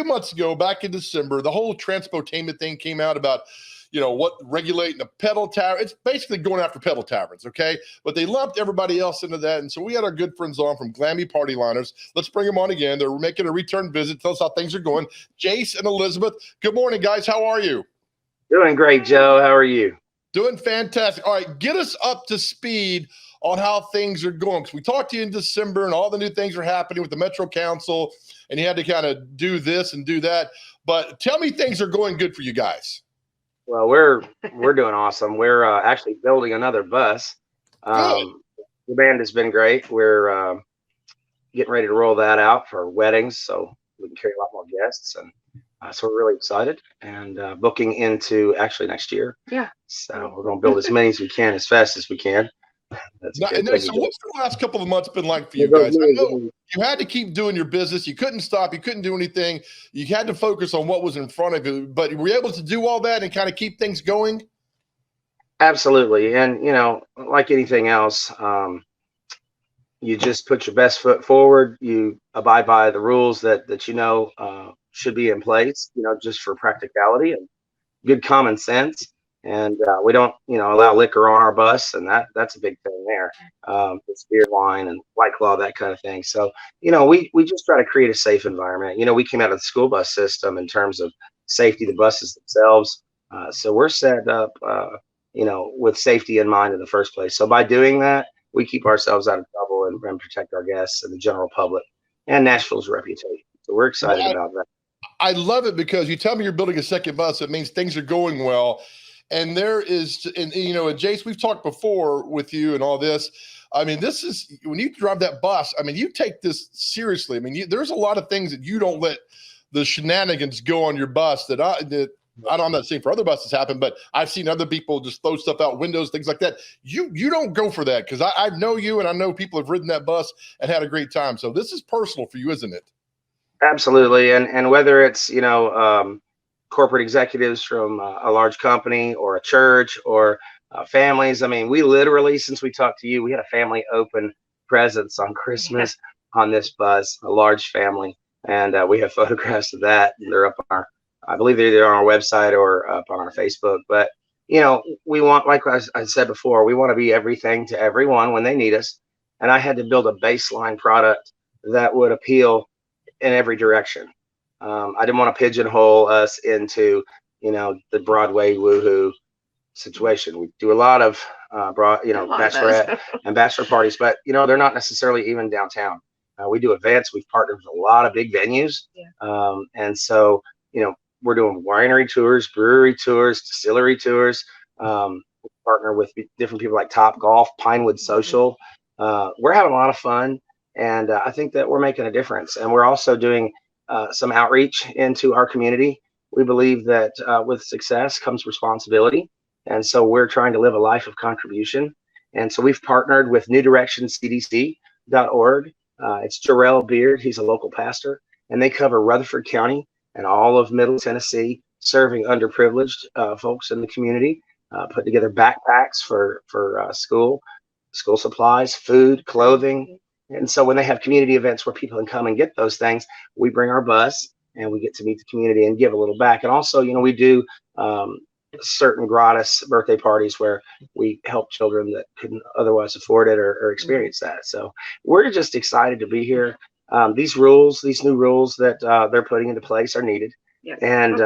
months ago, back in December, the whole transportainment thing came out about, what regulating a pedal tavern. It's basically going after pedal taverns, okay? But they lumped everybody else into that. And so we had our good friends on from Glammy Party Liners. Let's bring them on again. They're making a return visit. Tell us how things are going. Jayse and Elizabeth, good morning, guys. How are you? Doing great, Joe. How are you? Doing fantastic. All right, get us up to speed on how things are going. Because we talked to you in December and all the new things are happening with the Metro Council, and you had to kind of do this and do that. But tell me things are going good for you guys. Well, we're doing awesome. We're actually building another bus. The band has been great. We're getting ready to roll that out for weddings, so we can carry a lot more guests, and so we're really excited and booking into actually next year. Yeah. So we're going to build as many as we can, as fast as we can. So what's the last couple of months been like for you guys? I know you had to keep doing your business. You couldn't stop. You couldn't do anything. You had to focus on what was in front of you. But were you able to do all that and kind of keep things going? Absolutely. And, like anything else, you just put your best foot forward. You abide by the rules that should be in place, just for practicality and good common sense. And we don't, allow liquor on our bus, and that's a big thing there. It's beer, wine, and White Claw, that kind of thing. So, we just try to create a safe environment. We came out of the school bus system in terms of safety, the buses themselves. So we're set up, with safety in mind in the first place. So by doing that, we keep ourselves out of trouble and protect our guests and the general public and Nashville's reputation. So we're excited about that. I love it because you tell me you're building a second bus. It means things are going well. And there is, and Jayse, we've talked before with you and all this. I mean, this is, when you drive that bus, I mean, you take this seriously. I mean, there's a lot of things that you don't let the shenanigans go on your bus I'm not saying for other buses happen, but I've seen other people just throw stuff out windows, things like that. You don't go for that, because I know you, and I know people have ridden that bus and had a great time. So this is personal for you, isn't it? Absolutely. And whether it's, corporate executives from a large company or a church or families. I mean, we literally, since we talked to you, we had a family open presents on Christmas on this bus, a large family. And we have photographs of that. They're up on I believe they're either on our website or up on our Facebook. But, we want, like I said before, we want to be everything to everyone when they need us. And I had to build a baseline product that would appeal in every direction. I didn't want to pigeonhole us into, the Broadway woohoo situation. We do a lot of bachelorette and bachelor parties, but they're not necessarily even downtown. We do events. We've partnered with a lot of big venues, and so we're doing winery tours, brewery tours, distillery tours. We partner with different people like Top Golf, Pinewood Social. We're having a lot of fun, and I think that we're making a difference. And we're also doing some outreach into our community. We believe that with success comes responsibility. And so we're trying to live a life of contribution. And so we've partnered with newdirectioncdc.org. It's Jarrell Beard. He's a local pastor, and they cover Rutherford County and all of Middle Tennessee, serving underprivileged folks in the community, put together backpacks for school supplies, food, clothing. And so when they have community events where people can come and get those things, we bring our bus and we get to meet the community and give a little back. And also, we do certain gratis birthday parties where we help children that couldn't otherwise afford it or experience that. So we're just excited to be here. These new rules that they're putting into place are needed. And,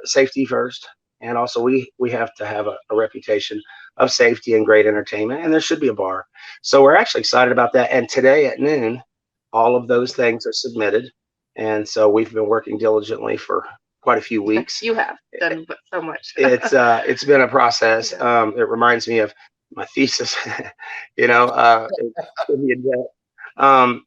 safety first. And also we have to have a reputation of safety and great entertainment, and there should be a bar. So we're actually excited about that. And today at noon, all of those things are submitted. And so we've been working diligently for quite a few weeks. You have done so much. It's been a process. It reminds me of my thesis,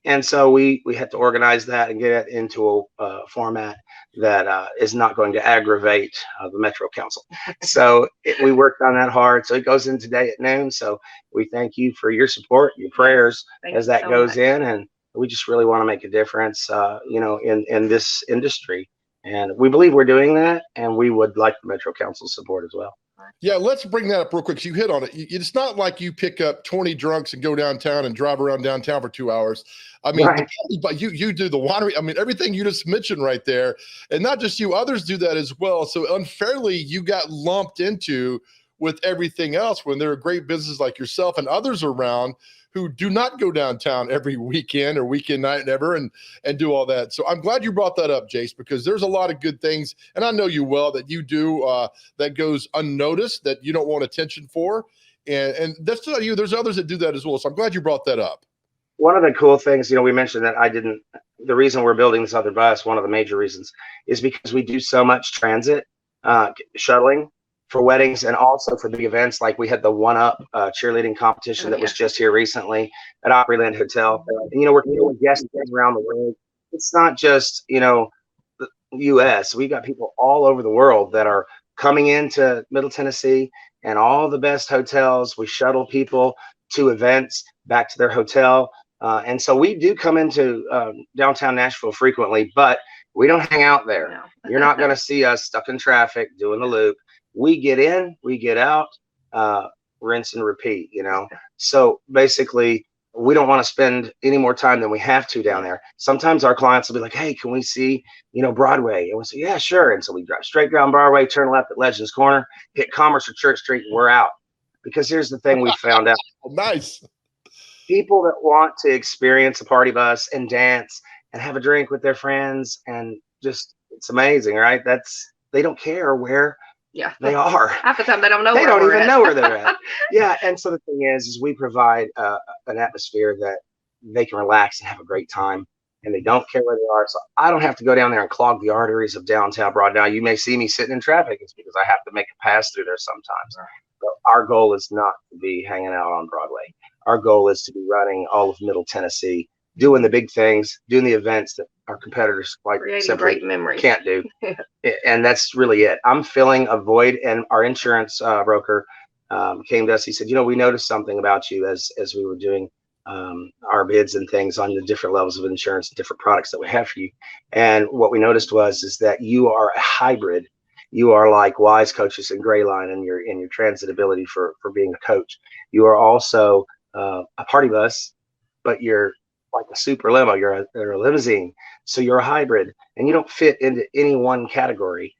and so we had to organize that and get it into a format that is not going to aggravate the Metro Council. So we worked on that hard. So it goes in today at noon. So we thank you for your support, your prayers as that goes in. And we just really want to make a difference, in this industry. And we believe we're doing that. And we would like the Metro Council support as well. Yeah, let's bring that up real quick. So you hit on it. It's not like you pick up 20 drunks and go downtown and drive around downtown for 2 hours. I mean, Right. but you do the winery. I mean, everything you just mentioned right there, and not just you, others do that as well. So unfairly, you got lumped into with everything else when there are great businesses like yourself and others around who do not go downtown every weekend or weekend night ever and do all that. So I'm glad you brought that up, Jayse, because there's a lot of good things, and I know you well, that you do that goes unnoticed, that you don't want attention for. And that's not you. There's others that do that as well. So I'm glad you brought that up. One of the cool things, we mentioned that the reason we're building this other bus, one of the major reasons, is because we do so much transit, shuttling for weddings and also for big events. Like we had the One Up cheerleading competition that was just here recently at Opryland Hotel. And, we're with guests around the world. It's not just, the U.S. We got people all over the world that are coming into Middle Tennessee and all the best hotels. We shuttle people to events, back to their hotel. And so we do come into downtown Nashville frequently, but we don't hang out there. No. You're not going to see us stuck in traffic doing the loop. We get in, we get out, rinse and repeat, So basically, we don't want to spend any more time than we have to down there. Sometimes our clients will be like, hey, can we see, Broadway? And we'll say, yeah, sure. And so we drive straight down Broadway, turn left at Legends Corner, hit Commerce or Church Street, and we're out. Because here's the thing we found out. Nice. People that want to experience a party bus and dance and have a drink with their friends and just, it's amazing, right? They don't care where they are. Half the time they don't know. They don't even know where they're at. Yeah. And so the thing is we provide an atmosphere that they can relax and have a great time, and they don't care where they are. So I don't have to go down there and clog the arteries of downtown Broad. Now you may see me sitting in traffic. It's because I have to make a pass through there sometimes. But our goal is not to be hanging out on Broadway. Our goal is to be running all of Middle Tennessee, doing the big things, doing the events that our competitors quite simply can't do. And that's really it. I'm filling a void, and our insurance broker came to us. He said, we noticed something about you as we were doing our bids and things on the different levels of insurance, different products that we have for you. And what we noticed is that you are a hybrid. You are like Wise Coaches and Grayline in your transitability for being a coach. You are also a party bus, but you're like a super limo. You're a limousine. So you're a hybrid, and you don't fit into any one category.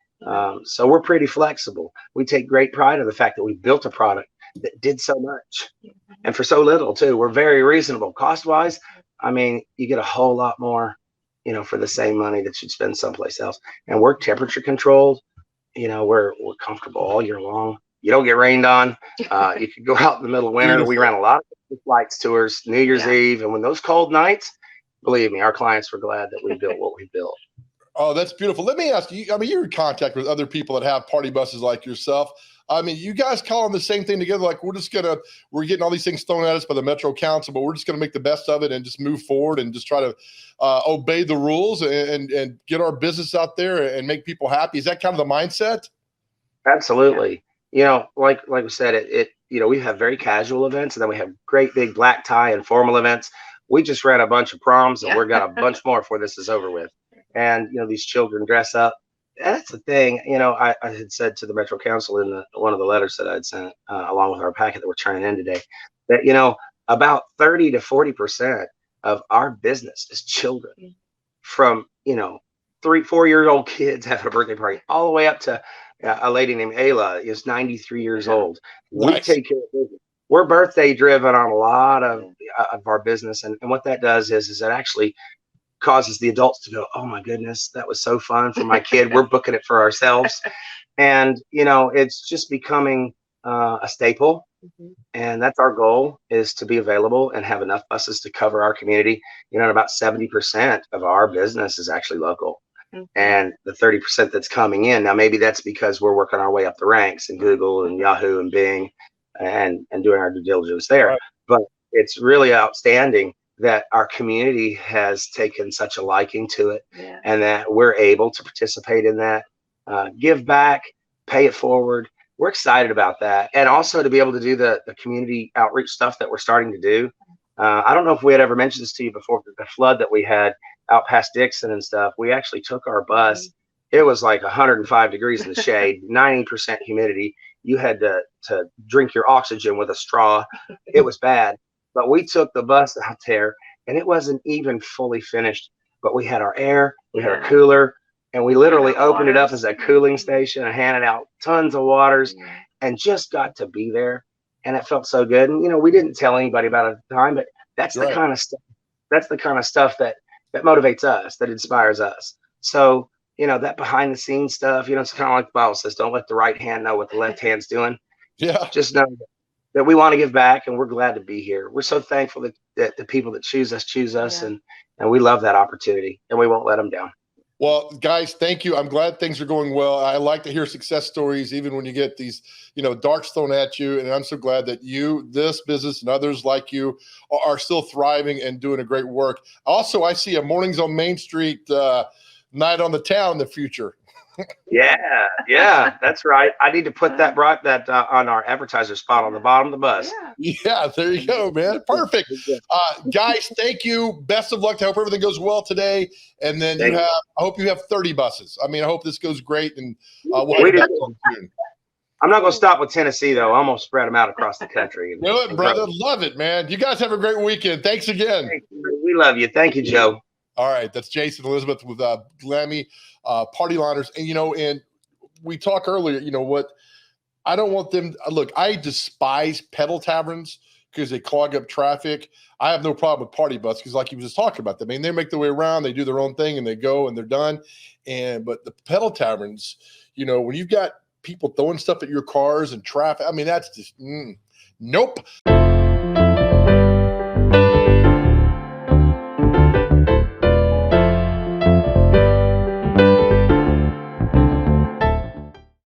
So we're pretty flexible. We take great pride in the fact that we built a product that did so much and for so little too. We're very reasonable cost wise. I mean, you get a whole lot more, for the same money that you'd spend someplace else. And we're temperature controlled. We're comfortable all year long. You don't get rained on. You could go out in the middle of winter. We ran a lot of flights tours, New Year's Eve. And when those cold nights, believe me, our clients were glad that we built what we built. Oh, that's beautiful. Let me ask you, you're in contact with other people that have party buses like yourself. You guys calling the same thing together, like we're getting all these things thrown at us by the Metro Council, but we're just going to make the best of it and just move forward and just try to obey the rules and get our business out there and make people happy. Is that kind of the mindset? Absolutely. Like we said, we have very casual events, and then we have great big black tie and formal events. We just ran a bunch of proms, and we've got a bunch more before this is over with. And, these children dress up. That's the thing, I had said to the Metro Council in one of the letters that I'd sent along with our packet that we're turning in today, that, about 30 to 40% of our business is children, from, 3-4-year-old kids having a birthday party all the way up to a lady named Ayla is 93 years old. We take care of business. We're birthday driven on a lot of our business. And what that does is it actually causes the adults to go, oh my goodness, that was so fun for my kid. We're booking it for ourselves. And, it's just becoming a staple. And that's our goal, is to be available and have enough buses to cover our community. And about 70% of our business is actually local. And the 30% that's coming in, now maybe that's because we're working our way up the ranks in Google and Yahoo and Bing and doing our due diligence there. Right. But it's really outstanding that our community has taken such a liking to it, and that we're able to participate in that, give back, pay it forward. We're excited about that. And also to be able to do the community outreach stuff that we're starting to do. I don't know if we had ever mentioned this to you before, but the flood that we had out past Dixon and stuff, we actually took our bus. It was like 105 degrees in the shade, 90% humidity. you had to drink your oxygen with a straw. It was bad. But we took the bus out there, and it wasn't even fully finished. But we had our air, we had our cooler, and we literally opened it up as a cooling station and handed out tons of waters, and just got to be there. And it felt so good. And we didn't tell anybody about it at the time, but that's the kind of stuff. That's the kind of stuff that motivates us, that inspires us. So that behind the scenes stuff. It's kind of like the Bible says, "Don't let the right hand know what the left hand's doing." Yeah. Just know that we want to give back, and we're glad to be here. We're so thankful that the people that choose us, and we love that opportunity, and we won't let them down. Well, guys, thank you. I'm glad things are going well. I like to hear success stories, even when you get these, darts thrown at you. And I'm so glad that this business and others like you are still thriving and doing a great work. Also, I see a Mornings on Main Street night on the town in the future. Yeah, that's right. I need to put that on our advertiser spot on the bottom of the bus. Yeah, there you go, man. Perfect. Guys, thank you. Best of luck. I hope everything goes well today. And then I hope you have 30 buses. I hope this goes great. And we'll have you back on soon. I'm not going to stop with Tennessee, though. I'm going to spread them out across the country. Do it, brother. Love it, man. You guys have a great weekend. Thanks again. We love you. Thank you, Joe. All right. That's Jayse and Elizabeth with Glammy Party Liners. And, and we talked earlier, what I don't want them. Look, I despise pedal taverns because they clog up traffic. I have no problem with party bus because, like you was just talking about, they make their way around, they do their own thing, and they go and they're done. But the pedal taverns, when you've got people throwing stuff at your cars and traffic, that's just nope.